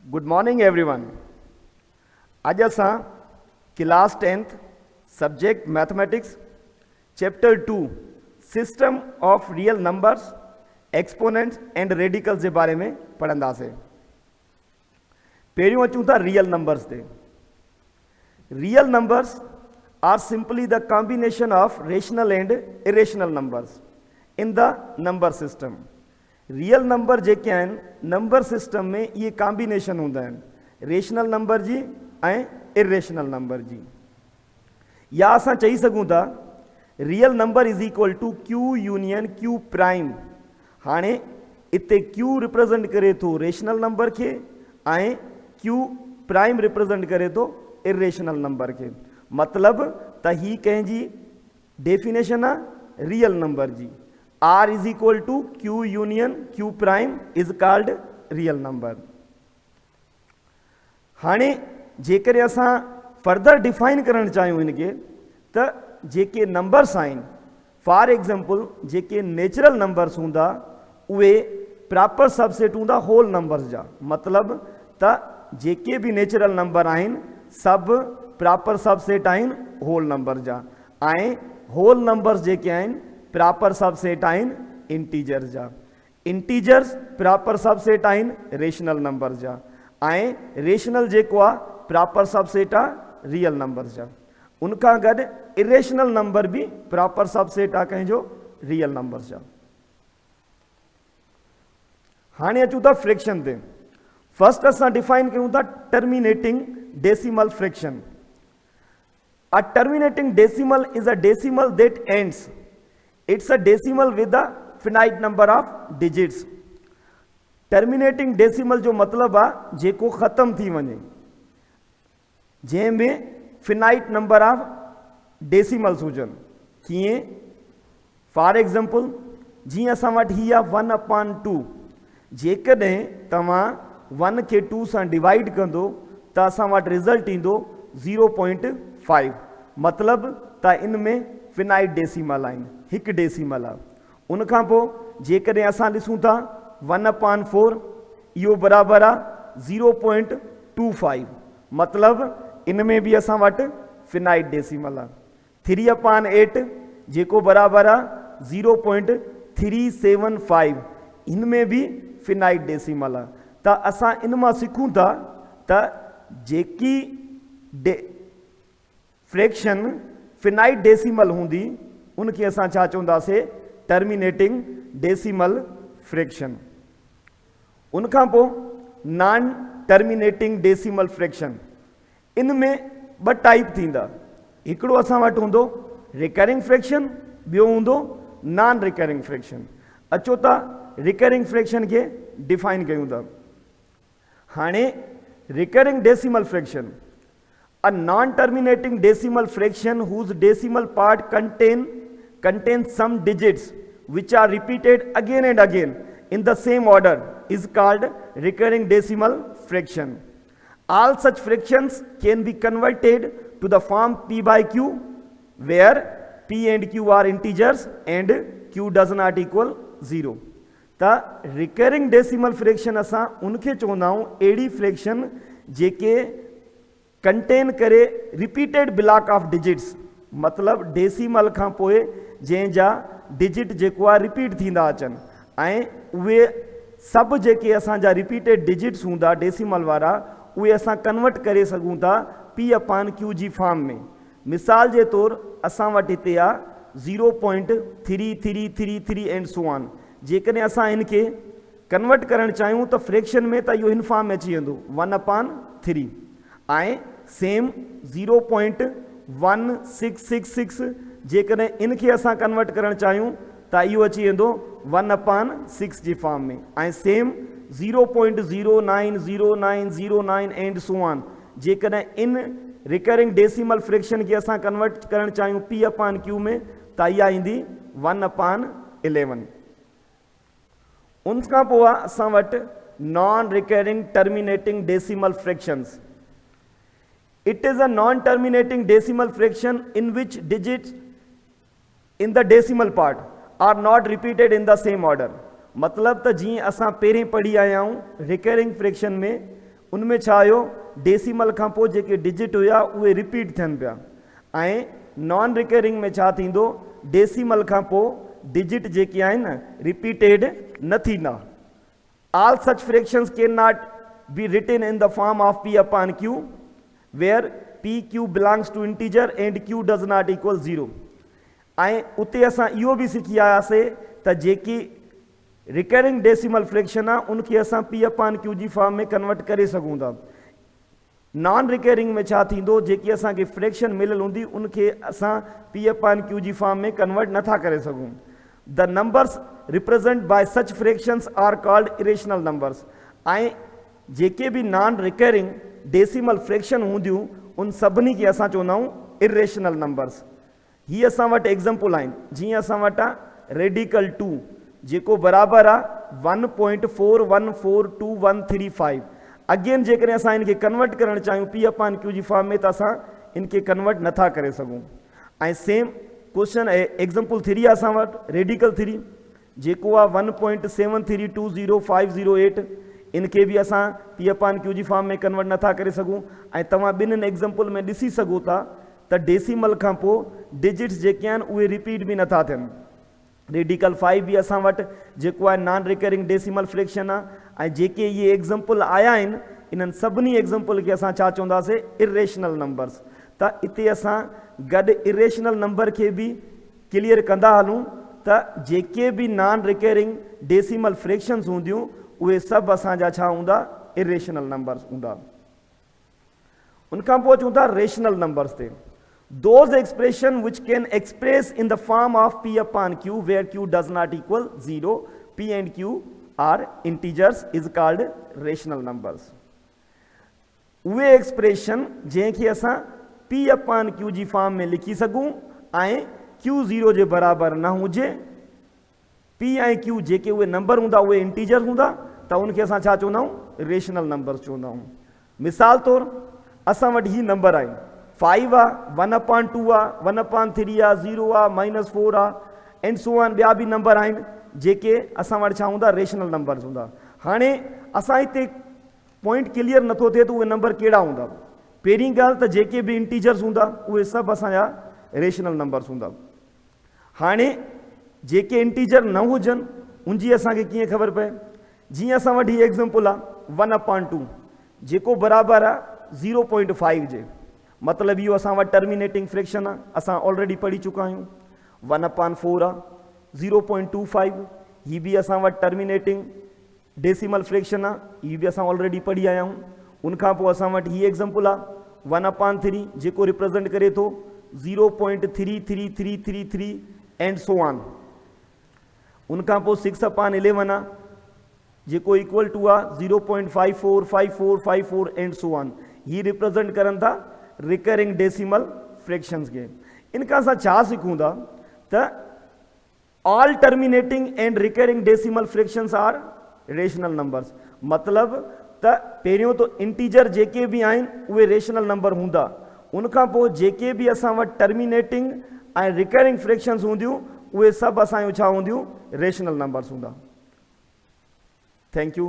Good morning everyone. अज असां class 10th subject mathematics chapter 2 system of real numbers exponents and radicals के बारे में पढ़ंदासीं। पहिरियों अचूं था रियल नंबर्स ते। Real numbers are simply the combination of rational and irrational numbers in the number system. Real number जेके आहिनि नंबर सिस्टम में ये कॉम्बिनेशन हूंदा आहिनि रेशनल नंबर जी ऐं इरेशनल नंबर जी। या असां चई सघूं था real number is equal to Q union Q prime. हाणे इते क्यू रिप्रेजेंट करे थो रेशनल नंबर के ऐं क्यू प्राइम रिप्रेजेंट करे थो इरेशनल नंबर के। मतलब त ही कंहिंजी डेफिनेशन आहे रियल नंबर जी। R is equal to Q union Q prime is called real number। हाणे जेकर असां फर्दर डिफाइन करण चाहियूं इनके त जेके नंबर्स आहिनि फॉर एग्जांपल जेके नेचुरल नंबर्स हूंदा उहे प्रॉपर सबसेट हूंदा होल नंबर्स जा। मतलब त जेके भी नेचुरल नंबर आहिनि सब प्रॉपर सबसेट आहिनि होल नंबर जा ऐं होल नंबर्स जेके आहिनि प्रॉपर सबसेट आहिनि इंटीजर्स जा। इंटीजर्स प्रॉपर सबसेट आहिनि रेशनल नंबर जा ऐं रेशनल जेको आहे प्रॉपर सबसेट आहे रियल नंबर्स जा। उनखां गॾु इरेशनल नंबर भी प्रॉपर सबसेट आहे कंहिंजो रियल नंबर्स जा। हाणे अचूं था फ्रैक्शन ते। फर्स्ट असां डिफाइन कयूं था terminating decimal fraction. A terminating decimal is a decimal that ends It's a decimal with a finite number of digits। Terminating decimal जो मतलब आहे जेको ख़त्म थी वञे जंहिंमें फिनाइट नंबर ऑफ डेसिमल्स हुजनि। कीअं फॉर एग्जांपल जीअं असां वटि ही आहे 1/2। जेकॾहिं तव्हां 1 खे 2 सां डिवाइड कंदो त असां वटि रिज़ल्ट ईंदो 0.5। मतलब त इन में फिनाइट डेसिमल आहिनि हिकु डेसिमल आहे। उनखां पोइ जेकॾहिं असां ॾिसूं था 1/4 इहो बराबरि आहे 0.25। मतलब इन में भी असां वटि फिनाइट डेसिमल आहे। 3/8 जेको बराबरि आहे 0.375 इन में भी फिनाइट डेसिमल आहे। त असां इन मां सिखूं था त जेकी फ्रैक्शन फिनाइट डेसिमल हूंदी उनके असां छा चवंदासीं टर्मिनेटिंग डेसिमल फ्रैक्शन। उनखां पोइ नॉन टर्मिनेटिंग डेसिमल फ्रैक्शन। इन में ॿ टाइप थींदा। हिकिड़ो असां वटि हूंदो रिकरिंग फ्रैक्शन, ॿियो हूंदो नॉन रिकरिंग फ्रैक्शन। अचो था रिकरिंग फ्रैक्शन के डिफाइन कयूं था। हाणे recurring decimal fraction a non-terminating decimal fraction whose decimal part contains some digits which are repeated again and again in the same order is called recurring decimal fraction। All such fractions can be converted to the form p by q where p and q are integers and q does not equal 0। त recurring decimal fraction असां उनखे चवंदा आहियूं अहिड़ी fraction जेके contain करे repeated block of digits. मतलब decimal खां पोइ जंहिंजा डिजिट जेको आहे रिपीट थींदा अचनि ऐं उहे सभु जेके असांजा रिपीटेड डिजिट्स हूंदा डेसिमल वारा उहे असां कन्वर्ट करे सघूं था p/q जी फॉर्म में। मिसाल जे तौरु असां वटि हिते आहे 0.3333 एंड सो ऑन। जेकॾहिं असां इनखे कन्वर्ट करणु चाहियूं त फ्रैक्शन में त इहो हिन फॉर्म में अची वेंदो 1/3 ऐं सेम 0.1666 जेकॾहिं इनखे असां कन्वर्ट करणु चाहियूं त इहो अची वेंदो 1/6 जी फॉर्म में ऐं सेम 0.090909 एंड सो ऑन। जेकॾहिं इन रिकरिंग डेसिमल फ्रैक्शन खे असां कन्वर्ट करणु चाहियूं p/q में त इहा ईंदी 1/11। उनखां पोइ आहे असां वटि non recurring terminating decimal fractions. It is a non-terminating decimal fraction in which digits in the decimal part are not repeated in the same order। मतलब त जीअं असां पहिरें पढ़ी आया आहियूं रिकरिंग फ्रैक्शन में उनमें छा आयो डेसिमल खां पोइ जेके डिजिट हुया उहे रिपीट थियनि पिया ऐं नॉन रिकरिंग में छा थींदो डेसिमल खां पोइ डिजिट जेके आहिनि रिपीटेड न थींदा all such fractions can not be written in the form of p upon q where p q belongs to integer and q does not equal 0 ऐं उते असां इहो बि सिखी आयासीं त जेकी रिकरिंग डेसिमल फ्रैक्शन आहे उनखे असां p upon q जी फॉर्म में कन्वर्ट करे सघूं था नॉन रिकरिंग में छा थींदो जेकी असांखे फ्रैक्शन मिलियल हूंदी उनखे असां p upon q जी फॉर्म में कन्वर्ट नथा करे सघूं the numbers represent by such fractions are called irrational numbers ऐं जेके भी नॉन रिकरिंग डेसिमल फ्रैक्शन हूंदियूं उन सभिनी खे असां चवंदा आहियूं इरेशनल नंबर्स ही असां वटि एग्जाम्पल आहिनि जीअं असां वटि आहे रेडिकल 2 जेको बराबरि आहे 1.414213 अगेन जेकॾहिं असां इनखे कन्वर्ट करणु चाहियूं p upon q जी फॉर्म में त असां इनखे कन्वर्ट नथा करे सघूं ऐं सेम क्वेश्चन एग्जाम्पल 3 आहे असां वटि रेडिकल 3 जेको आहे 1.73200508 इनखे बि असां p upon q जी फॉर्म में कन्वर्ट नथा करे सघूं ऐं तव्हां ॿिन्हिनि एग्जाम्पल में ॾिसी सघो था त डेसिमल खां पोइ डिजिट्स जेके आहिनि उहे रिपीट बि नथा थियनि रेडिकल 5 बि असां वटि जेको आहे नॉन रिकरिंग डेसिमल फ्रैक्शन आहे ऐं जेके इहे एग्जाम्पल आया आहिनि इन्हनि सभिनी एग्जाम्पल खे असां छा चवंदासीं इरेशनल नंबर्स त इते असां गॾु इरेशनल नंबर खे बि क्लियर कंदा हलूं त जेके बि नॉन रिकरिंग डेसिमल फ्रैक्शन्स हूंदियूं उहे सभु असांजा छा हूंदा इरेशनल नंबर्स हूंदा उनखां पोइ चऊं था रेशनल नंबर्स ते those expression which can express in the form of p upon q where q does not equal 0 p and q are integers is called rational numbers उहे एक्सप्रेशन जंहिंखे असां p upon q जी form में लिखी सघूं ऐं q 0 जे बराबरि न हुजे p ऐं q जेके उहे नंबर हूंदा उहे इंटीजर हूंदा त उनखे असां छा चवंदा आहियूं रेशनल नंबर्स चवंदा आहियूं मिसाल तौरु असां वटि ही नंबर आहिनि 5 आहे 1/2 आहे 1/3 आहे 0 आहे -4 आहे एंड सो ऑन ॿिया बि नंबर आहिनि जेके असां वटि छा हूंदा रेशनल नंबर्स हूंदा हाणे असां हिते पॉइंट क्लियर नथो थिए त उहे नंबर कहिड़ा हूंदा पहिरीं ॻाल्हि त जेके बि इंटीजर्स हूंदा उहे सभु असांजा रेशनल नंबर्स हूंदा हाणे जेके इंटीजर न हुजनि उनजी असांखे कीअं ख़बर पए जीअं असां वटि हीअ एग्ज़ाम्पल आहे 1/2 जेको बराबरि आहे 0.5 जे मतिलबु इहो असां वटि टर्मिनेटिंग फ्रैक्शन आहे असां ऑलरेडी पढ़ी चुका आहियूं 1/4 आहे 0.25 ही बि असां वटि टर्मिनेटिंग डेसिमल फ्रैक्शन आहे ही बि असां ऑलरेडी पढ़ी आया आहियूं उनखां पोइ असां वटि हीअ एग्ज़ाम्पल आहे 1/3 जेको रिप्रेज़ेंट करे थो 0.33333 एंड सो ऑन उनखां पोइ 6/11 आहे जेको इक्वल टू आहे 0.545454 एंड सो ऑन ही रिप्रेज़ेंट करनि था रिकरिंग डेसिमल फ्रैक्शंस के इनका असां छा सिखूं था त all terminating and recurring decimal fractions are rational numbers मतलब त पहिरियों तो इंटीजर जेके भी आहिनि उहे रेशनल नंबर हूंदा उनखां पोइ जेके भी असां वटि टर्मिनेटिंग ऐं रिकरिंग फ्रैक्शंस हूंदियूं उहे सभु असांजो छा हूंदियूं रेशनल नंबर्स हूंदा थैंक यू